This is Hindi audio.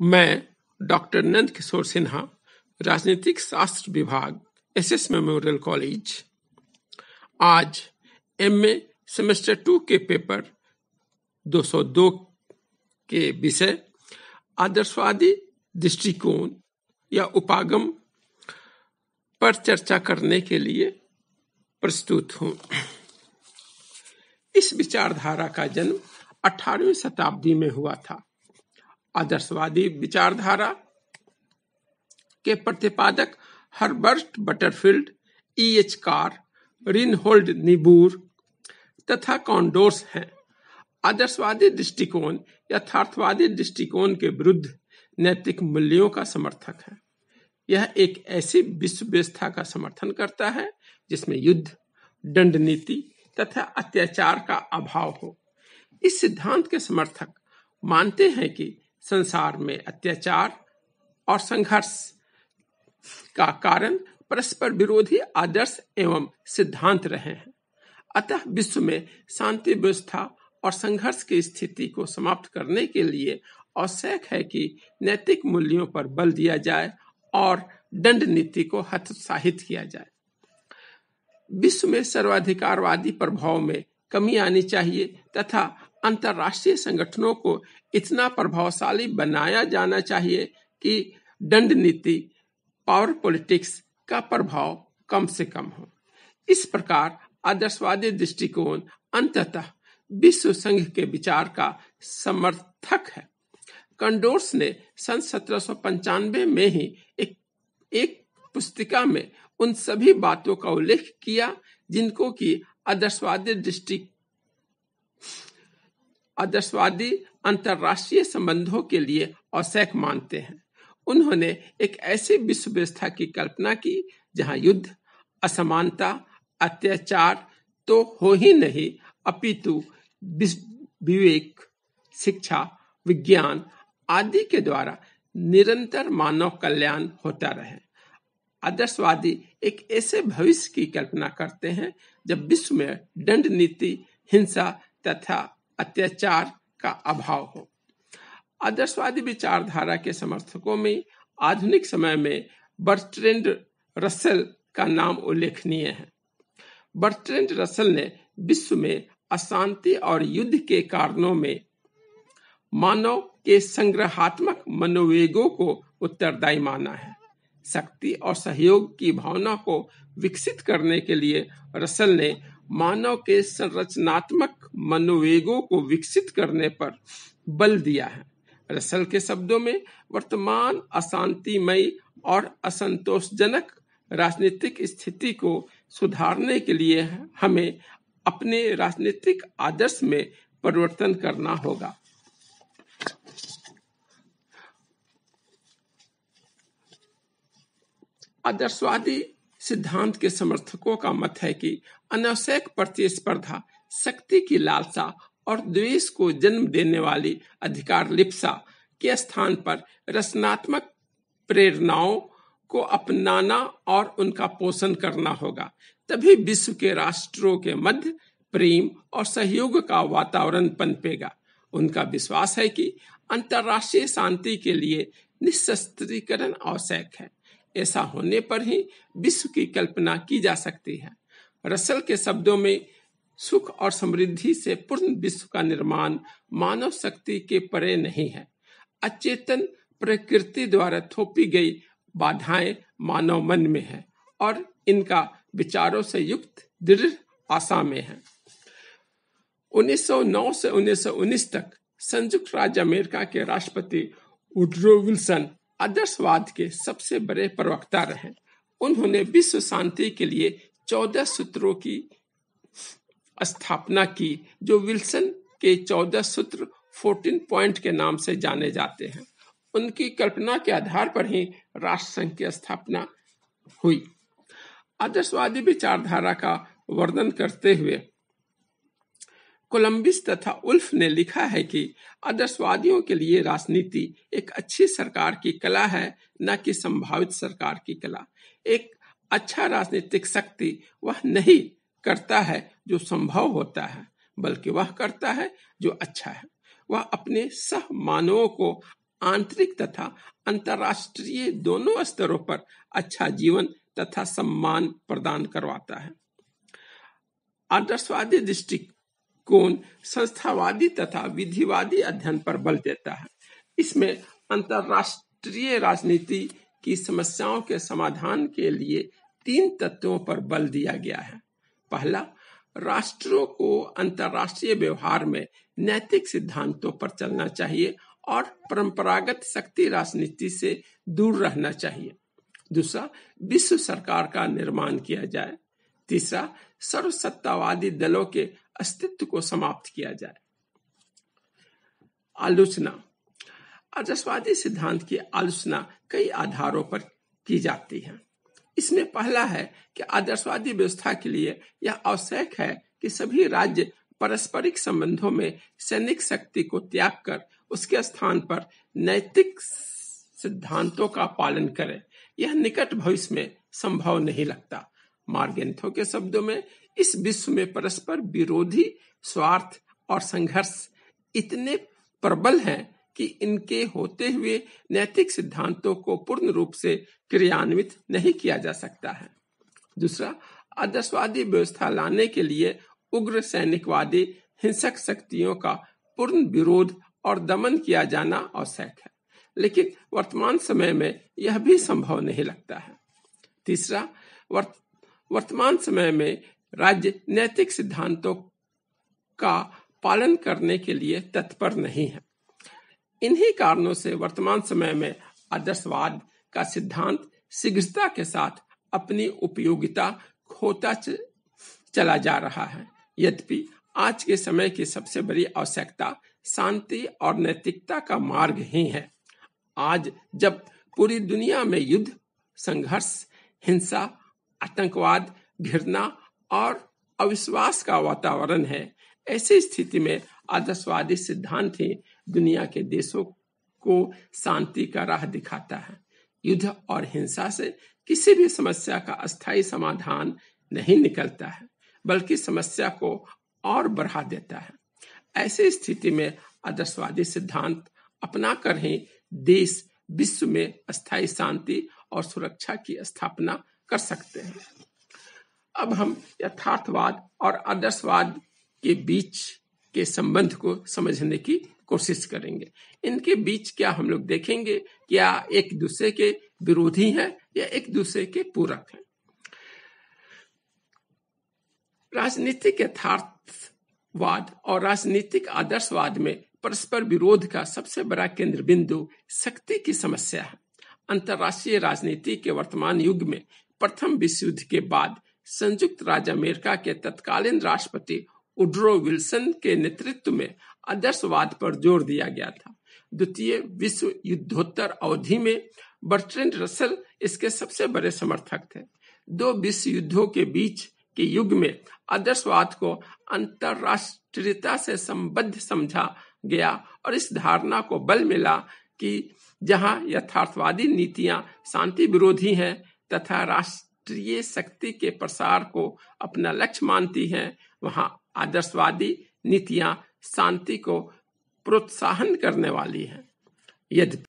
मैं डॉक्टर नंद किशोर सिन्हा, राजनीतिक शास्त्र विभाग, एसएस मेमोरियल कॉलेज, आज एमए सेमेस्टर 2 के पेपर 202 के विषय आदर्शवादी दृष्टिकोण या उपागम पर चर्चा करने के लिए प्रस्तुत हूँ। इस विचारधारा का जन्म 18वीं शताब्दी में हुआ था। आदर्शवादी विचारधारा के प्रतिपादक हर्बर्ट बटरफील्ड, E.H. कार, रिनहोल्ड नीबूर तथा कॉन्डोर्स हैं। आदर्शवादी दृष्टिकोण यथार्थवादी दृष्टिकोण के विरुद्ध नैतिक मूल्यों का समर्थक है। यह एक ऐसी विश्व व्यवस्था का समर्थन करता है जिसमें युद्ध, दंड नीति तथा अत्याचार का अभाव हो। इस सिद्धांत के समर्थक मानते हैं कि संसार में अत्याचार और संघर्ष का कारण परस्पर विरोधी आदर्श एवं सिद्धांत रहे हैं। अतः विश्व में शांति व्यवस्था और संघर्ष की स्थिति को समाप्त करने के लिए आवश्यक है कि नैतिक मूल्यों पर बल दिया जाए और दंड नीति को हतोत्साहित किया जाए। विश्व में सर्वाधिकारवादी प्रभाव में कमी आनी चाहिए तथा अंतर्राष्ट्रीय संगठनों को इतना प्रभावशाली बनाया जाना चाहिए कि दंड नीति, पावर पॉलिटिक्स का प्रभाव कम से कम हो। इस प्रकार आदर्शवादी दृष्टिकोण अंततः विश्व संघ के विचार का समर्थक है। कॉन्डोर्स ने सन 1795 में ही एक पुस्तिका में उन सभी बातों का उल्लेख किया जिनको कि आदर्शवादी अंतर्राष्ट्रीय संबंधों के लिए आवश्यक मानते हैं। उन्होंने एक ऐसी विश्व व्यवस्था की कल्पना की जहां युद्ध, असमानता, अत्याचार तो हो ही नहीं, अपितु विवेक, शिक्षा, विज्ञान आदि के द्वारा निरंतर मानव कल्याण होता रहे। आदर्शवादी एक ऐसे भविष्य की कल्पना करते हैं जब विश्व में दंड नीति, हिंसा तथा अत्याचार का अभाव हो। आदर्शवादी विचारधारा के समर्थकों में आधुनिक समय में बर्ट्रैंड रसेल का नाम उल्लेखनीय है। बर्ट्रैंड रसेल ने विश्व में अशांति और युद्ध के कारणों में मानव के संग्रहात्मक मनोवेगों को उत्तरदायी माना है। शक्ति और सहयोग की भावना को विकसित करने के लिए रसेल ने मानव के संरचनात्मक मनोवेगों को विकसित करने पर बल दिया है। रसेल के शब्दों में वर्तमान अशांतिमयी और असंतोषजनक राजनीतिक स्थिति को सुधारने के लिए हमें अपने राजनीतिक आदर्श में परिवर्तन करना होगा। आदर्शवादी सिद्धांत के समर्थकों का मत है कि अनावश्यक प्रतिस्पर्धा, शक्ति की लालसा और द्वेष को जन्म देने वाली अधिकार लिप्सा के स्थान पर रचनात्मक प्रेरणाओं को अपनाना और उनका पोषण करना होगा। तभी विश्व के राष्ट्रों के मध्य प्रेम और सहयोग का वातावरण पनपेगा। उनका विश्वास है कि अंतर्राष्ट्रीय शांति के लिए निशस्त्रीकरण आवश्यक है। ऐसा होने पर ही विश्व की कल्पना की जा सकती है। रसेल के शब्दों में सुख और समृद्धि से पूर्ण विश्व का निर्माण मानव शक्ति के परे नहीं है। अचेतन प्रकृति द्वारा थोपी गई बाधाएं मानव मन में है और इनका विचारों से युक्त दृढ़ आशा में है। 1909 से 1919 तक संयुक्त राज्य अमेरिका के राष्ट्रपति वुडरो विल्सन आदर्शवाद के सबसे बड़े प्रवक्ता रहे। उन्होंने विश्व शांति के लिए 14 सूत्रों की स्थापना की, जो विल्सन के 14 सूत्र 14 पॉइंट के नाम से जाने जाते हैं। उनकी कल्पना के आधार पर ही राष्ट्र संघ की स्थापना हुई। आदर्शवादी विचारधारा का वर्णन करते हुए कोलंबस तथा उल्फ ने लिखा है कि आदर्शवादियों के लिए राजनीति एक अच्छी सरकार की कला है, न कि संभावित सरकार की कला। एक अच्छा राजनीतिक शक्ति वह नहीं करता है जो संभव होता है, बल्कि वह करता है जो अच्छा है। वह अपने सह मानवों को आंतरिक तथा अंतर्राष्ट्रीय दोनों स्तरों पर अच्छा जीवन तथा सम्मान प्रदान करवाता है। आदर्शवादी दृष्टिकोण संस्थावादी तथा विधिवादी अध्ययन पर बल देता है। इसमें अंतर्राष्ट्रीय राजनीति की समस्याओं के समाधान के लिए 3 तत्वों पर बल दिया गया है। पहला, राष्ट्रों को अंतर्राष्ट्रीय व्यवहार में नैतिक सिद्धांतों पर चलना चाहिए और परंपरागत शक्ति राजनीति से दूर रहना चाहिए। दूसरा, विश्व सरकार का निर्माण किया जाए। तीसरा, सर्वसत्तावादी दलों के अस्तित्व को समाप्त किया जाए। आलोचना। आदर्शवादी सिद्धांत की आलोचना कई आधारों पर की जाती है। इसमें पहला है कि आदर्शवादी व्यवस्था के लिए यह आवश्यक है कि सभी राज्य पारस्परिक संबंधों में सैनिक शक्ति को त्याग कर उसके स्थान पर नैतिक सिद्धांतों का पालन करें। यह निकट भविष्य में संभव नहीं लगता। मार्गेंथो के शब्दों में, इस विश्व में परस्पर विरोधी स्वार्थ और संघर्ष इतने प्रबल हैं कि इनके होते हुए नैतिक सिद्धांतों को पूर्ण रूप से क्रियान्वित नहीं किया जा सकता है। दूसरा, आदर्शवादी व्यवस्था लाने के लिए उग्र सैनिकवादी हिंसक शक्तियों का पूर्ण विरोध और दमन किया जाना आवश्यक है, लेकिन वर्तमान समय में यह भी संभव नहीं लगता है। तीसरा, वर्तमान समय में राज्य नैतिक सिद्धांतों का पालन करने के लिए तत्पर नहीं है। इन्हीं कारणों से वर्तमान समय में आदर्शवाद का सिद्धांत शीघ्रता के साथ अपनी उपयोगिता खोता चला जा रहा है। यद्यपि आज के समय की सबसे बड़ी आवश्यकता शांति और नैतिकता का मार्ग ही है। आज जब पूरी दुनिया में युद्ध, संघर्ष, हिंसा, आतंकवाद, घृणा और अविश्वास का वातावरण है, ऐसी स्थिति में आदर्शवादी सिद्धांत ही दुनिया के देशों को शांति का राह दिखाता है। युद्ध और हिंसा से किसी भी समस्या का अस्थायी समाधान नहीं निकलता है, बल्कि समस्या को और बढ़ा देता है। ऐसी स्थिति में आदर्शवादी सिद्धांत अपनाकर ही देश विश्व में अस्थायी शांति और सुरक्षा की स्थापना कर सकते हैं। अब हम यथार्थवाद और आदर्शवाद के बीच के संबंध को समझने की कोशिश करेंगे। इनके बीच क्या हम लोग देखेंगे, क्या एक दूसरे के विरोधी हैं या एक दूसरे के पूरक हैं। राजनीतिक यथार्थवाद और राजनीतिक आदर्शवाद में परस्पर विरोध का सबसे बड़ा केंद्र बिंदु शक्ति की समस्या है। अंतर्राष्ट्रीय राजनीति के वर्तमान युग में प्रथम विश्व युद्ध के बाद संयुक्त राज्य अमेरिका के तत्कालीन राष्ट्रपति वुडरो विल्सन के नेतृत्व में आदर्शवाद पर जोर दिया गया था। द्वितीय विश्व युद्धोत्तर अवधि में बर्ट्रैंड रसल इसके सबसे बड़े समर्थक थे। 2 विश्व युद्धों के बीच के युग में आदर्शवाद को अंतर्राष्ट्रीयता से संबद्ध समझा गया और इस धारणा को बल मिला कि जहां यथार्थवादी नीतियां शांति विरोधी हैं तथा राष्ट्रीय शक्ति के प्रसार को अपना लक्ष्य मानती हैं, वहां आदर्शवादी नीतियां शांति को प्रोत्साहन करने वाली हैं। यद्यपि